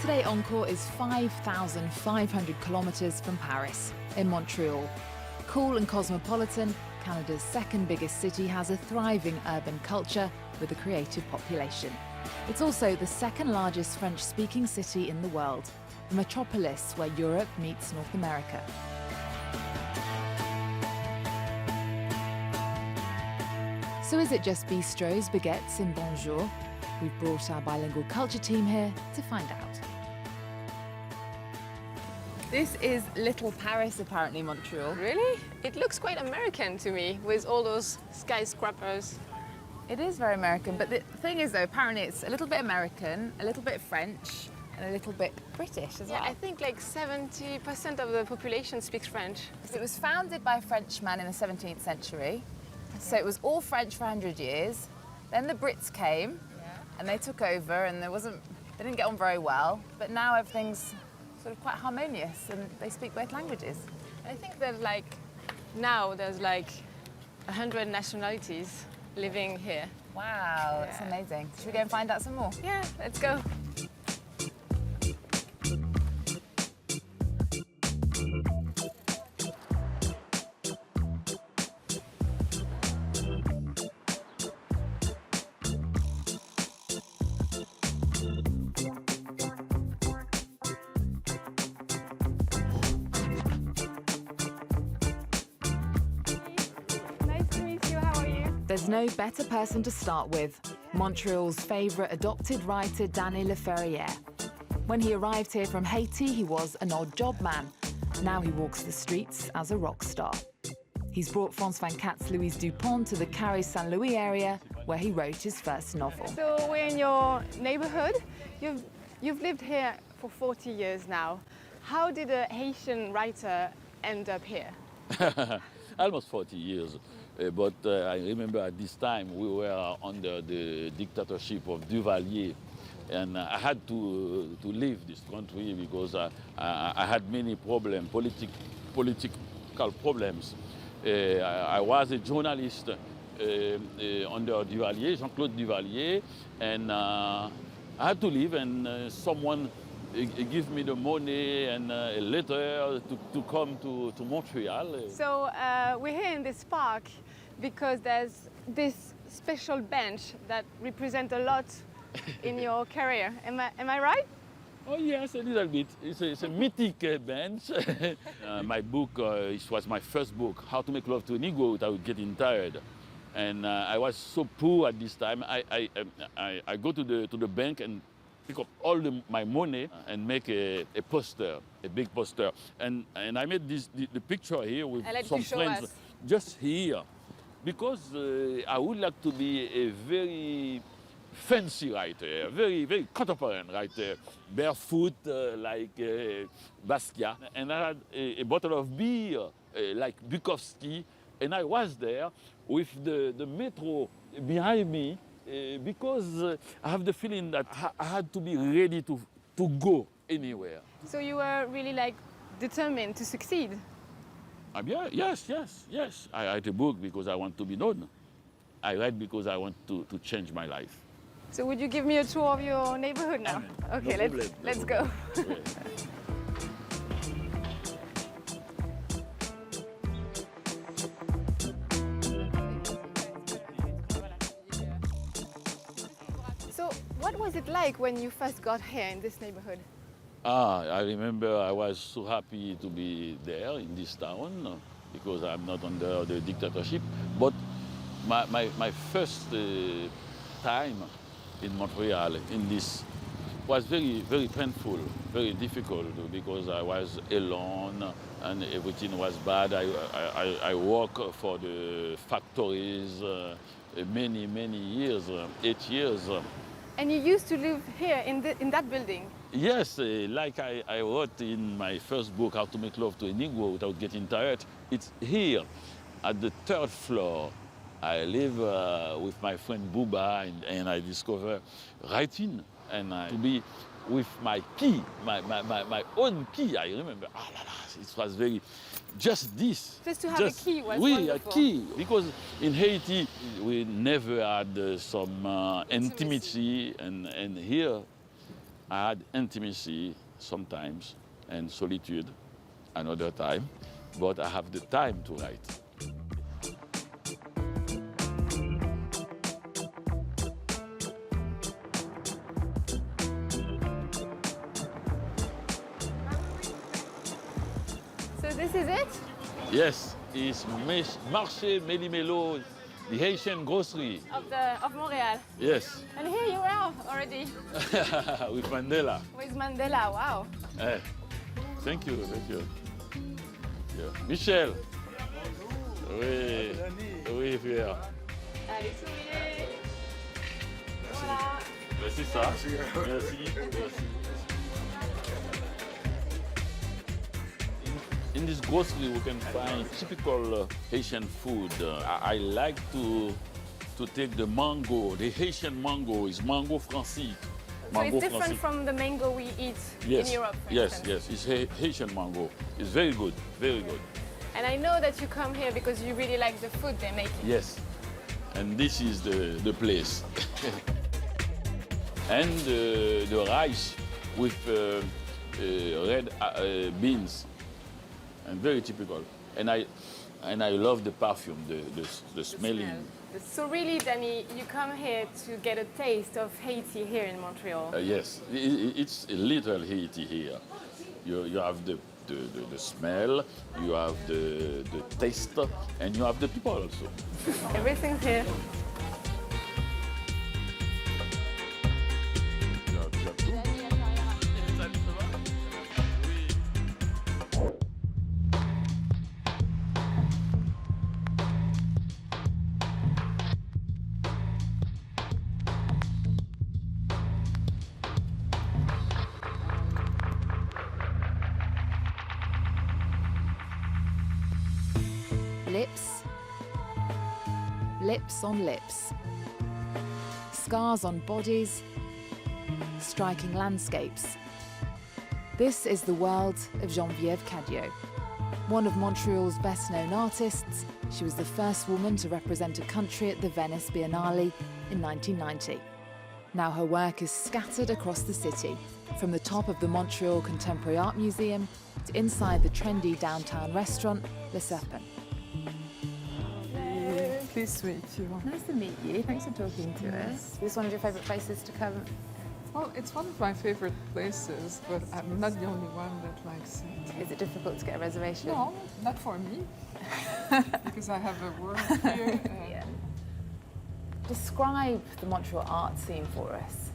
Today, Encore is 5,500 kilometres from Paris, in Montreal. Cool and cosmopolitan, Canada's second biggest city has a thriving urban culture with a creative population. It's also the second largest French-speaking city in the world, a metropolis where Europe meets North America. So is it just bistros, baguettes and bonjour? We've brought our bilingual culture team here to find out. This is Little Paris, apparently, Montreal. Really? It looks quite American to me, with all those skyscrapers. It is very American, but the thing is, though, apparently it's a little bit American, a little bit French, and a little bit British as well. Yeah, I think like 70% of the population speaks French. It was founded by a Frenchman in the 17th century, so it was all French for 100 years. Then the Brits came, and they took over, and they didn't get on very well, but now everything's sort of quite harmonious, and they speak both languages. I think there's like 100 nationalities living here. Wow, that's amazing. Should we go and find out some more? Yeah, let's go. There's no better person to start with, Montreal's favourite adopted writer, Danny Leferrière. When he arrived here from Haiti, he was an odd job man. Now he walks the streets as a rock star. He's brought Franz van Katz's Louise Dupont to the Carré Saint-Louis area, where he wrote his first novel. So we're in your neighborhood. You've lived here for 40 years now. How did a Haitian writer end up here? Almost 40 years. But I remember at this time we were under the dictatorship of Duvalier, and I had to leave this country because I had many problems, political problems. I was a journalist under Duvalier, Jean-Claude Duvalier, and I had to leave, and someone gave me the money and a letter to come to Montreal. So we're here in this park because there's this special bench that represents a lot in your career. Am I right? Oh yes, a little bit. It's a mythic bench. My book, it was my first book, How to Make Love to a Negro Without Getting Tired. And I was so poor at this time. I go to the bank and pick up all my money and make a poster, a big poster. And I made the picture here with some friends, just here, because I would like to be a very fancy writer, very, very contemporary writer, barefoot like Basquiat. And I had a bottle of beer like Bukowski, and I was there with the metro behind me because I have the feeling that I had to be ready to go anywhere. So you were really like determined to succeed? Yes. I write a book because I want to be known. I write because I want to change my life. So would you give me a tour of your neighborhood now? Okay, let's go. So what was it like when you first got here in this neighborhood? I remember I was so happy to be there in this town because I'm not under the dictatorship. But my first time in Montreal in this was very, very painful, very difficult because I was alone and everything was bad. I worked for the factories many years, 8 years. And you used to live here in that building? Yes, like I wrote in my first book, How to Make Love to a Negro Without Getting Tired. It's here at the 3rd floor. I live with my friend Bouba, and I discover writing and to be with my key, my own key. I remember, it was very, just this. Just to have a key was wonderful. A key, because in Haiti we never had some intimacy, and here I had intimacy sometimes and solitude another time, but I have the time to write. So this is it? Yes, it's Marché Méli-Mélo, the Haitian grocery. Of Montreal. Yes, And here you are already with Mandela. with Mandela. Wow. Eh, thank you, thank you. Yeah. Michel. Oui, oui, Pierre. Allez, souriez. Voilà. C'est ça. Merci. Merci. In this grocery, we can find typical Haitian food. I like to take the mango. The Haitian mango is mango francique. So it's different from the mango we eat in Europe, for yes, instance. yes. It's Haitian mango. It's very good, very good. And I know that you come here because you really like the food they make. Yes, and this is the place. And the rice with red beans, and very typical. And I love the perfume, the smelling. So really, Danny, you come here to get a taste of Haiti here in Montreal. Yes, it's a little Haiti here. You have the smell, you have the taste, and you have the people also. Everything's here. Lips, lips on lips, scars on bodies, striking landscapes. This is the world of Geneviève Cadio. One of Montreal's best-known artists, she was the first woman to represent a country at the Venice Biennale in 1990. Now her work is scattered across the city, from the top of the Montreal Contemporary Art Museum to inside the trendy downtown restaurant, Le Serpent. Pleased to meet you. Nice to meet you. Thanks for talking to us. Is this one of your favourite places to come? Well, it's one of my favorite places, but I'm not the only one that likes it. Is it difficult to get a reservation? No, not for me, because I have a work here. Yeah. Describe the Montreal art scene for us.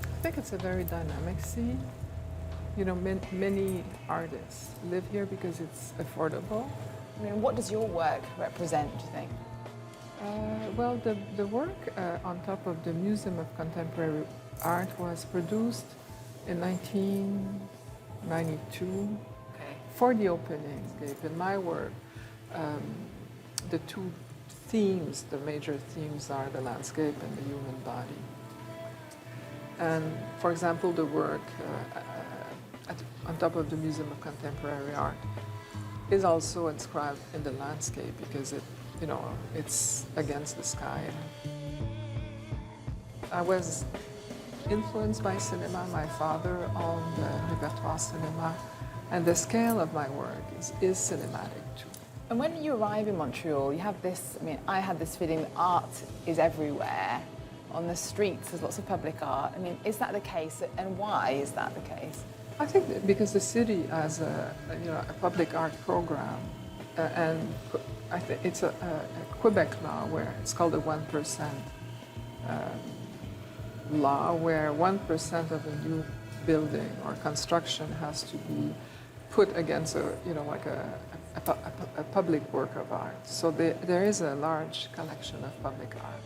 I think it's a very dynamic scene. You know, many artists live here because it's affordable. I mean, what does your work represent, do you think? Well, the work on top of the Museum of Contemporary Art was produced in 1992 for the opening. In my work, the two themes, the major themes are the landscape and the human body. And for example, the work on top of the Museum of Contemporary Art is also inscribed in the landscape because it's against the sky. I was influenced by cinema. My father owned Répertoire Cinema, and the scale of my work is cinematic too. And when you arrive in Montreal, you have this, I mean, I had this feeling that art is everywhere. On the streets, there's lots of public art. I mean, is that the case, and why is that the case? I think that because the city has a public art program, and I think it's a Quebec law where it's called the 1% law, where 1% of a new building or construction has to be put against a public work of art. So there is a large collection of public art.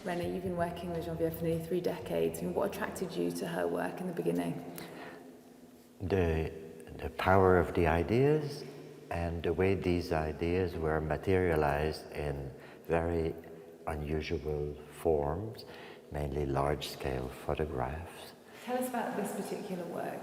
René, you've been working with Geneviève for nearly 3 decades. I mean, what attracted you to her work in the beginning? The power of the ideas and the way these ideas were materialized in very unusual forms, mainly large-scale photographs. Tell us about this particular work.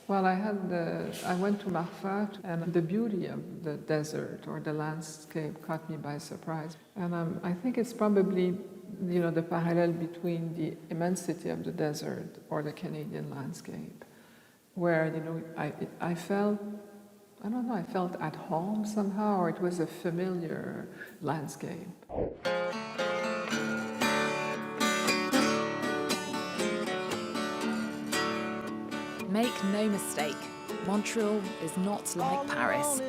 Well, I went to Marfa, and the beauty of the desert or the landscape caught me by surprise. And I think it's probably, the parallel between the immensity of the desert or the Canadian landscape, where, I felt, I don't know, I felt at home somehow, or it was a familiar landscape. Make no mistake, Montreal is not like Paris.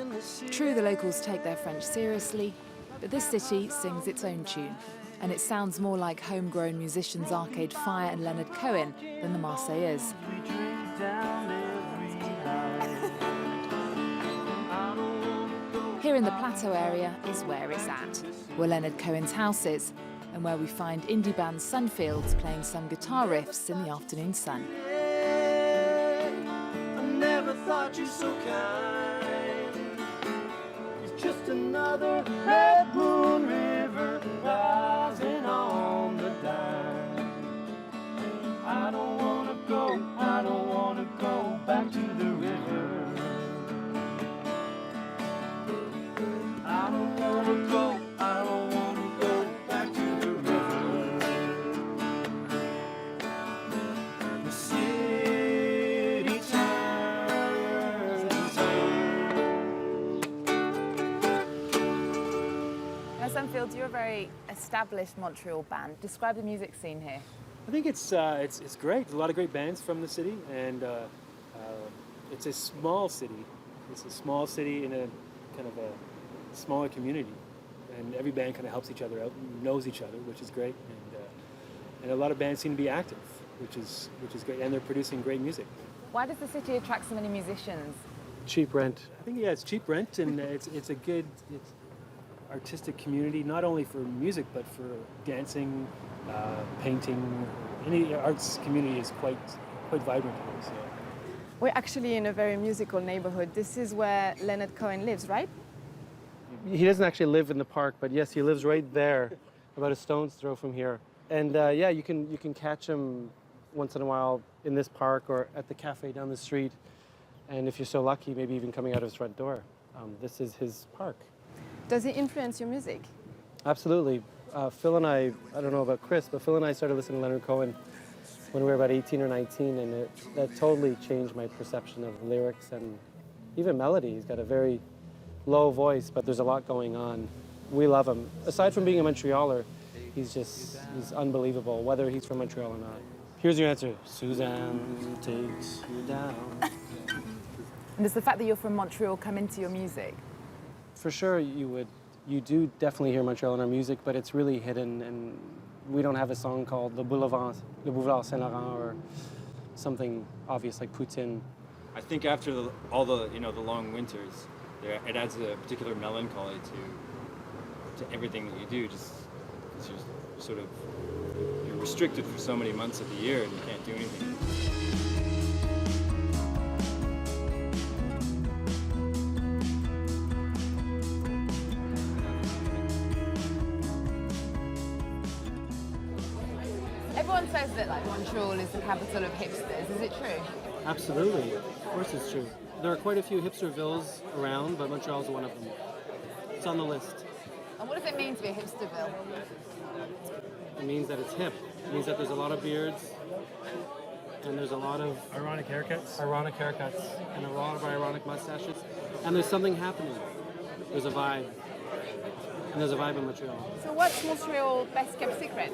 True, the locals take their French seriously, but this city sings its own tune, and it sounds more like homegrown musicians Arcade Fire and Leonard Cohen than the Marseillaise. Here in the Plateau area is where it's at, where Leonard Cohen's house is, and where we find indie band Sunfields playing some guitar riffs in the afternoon sun. Never thought you so kind. It's just another red moon river rising on the dime. I don't wanna go back to the river. I don't wanna go back to the river. The city Sunfields, you're a very established Montreal band. Describe the music scene here. I think it's great. There's a lot of great bands from the city, and it's a small city. It's a small city in a kind of a smaller community, and every band kind of helps each other out, knows each other, which is great. And a lot of bands seem to be active, which is great, and they're producing great music. Why does the city attract so many musicians? Cheap rent. I think it's cheap rent, and it's a good artistic community, not only for music but for dancing, painting. Any arts community is quite vibrant here. So. We're actually in a very musical neighborhood. This is where Leonard Cohen lives, right? He doesn't actually live in the park, but yes, he lives right there, about a stone's throw from here. And yeah, you can catch him once in a while in this park or at the cafe down the street. And if you're so lucky, maybe even coming out of his front door. This is his park. Does he influence your music? Absolutely. Phil and I don't know about Chris, but Phil and I started listening to Leonard Cohen when we were about 18 or 19, and that totally changed my perception of lyrics and even melody. He's got a very low voice, but there's a lot going on. We love him. Aside from being a Montrealer, he's unbelievable, whether he's from Montreal or not. Here's your answer. Suzanne takes you down. And does the fact that you're from Montreal come into your music? For sure, you do definitely hear Montreal in our music, but it's really hidden, and we don't have a song called Le Boulevard Saint-Laurent or something obvious like Poutine. I think after all the long winters, it adds a particular melancholy to everything that you do, just because you're restricted for so many months of the year and you can't do anything. Everyone says that Montreal is the capital of hipsters. Is it true? Absolutely. Of course it's true. There are quite a few hipstervilles around, but Montreal's one of them. It's on the list. And what does it mean to be a hipsterville? It means that it's hip. It means that there's a lot of beards, and there's a lot of ironic haircuts, and a lot of ironic mustaches. And there's something happening. There's a vibe. And there's a vibe in Montreal. So what's Montreal's best kept secret?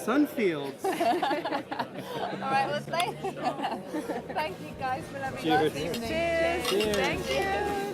Sunfields. All right, let's play. Thank you guys for having us. Cheers. Cheers. Thank you.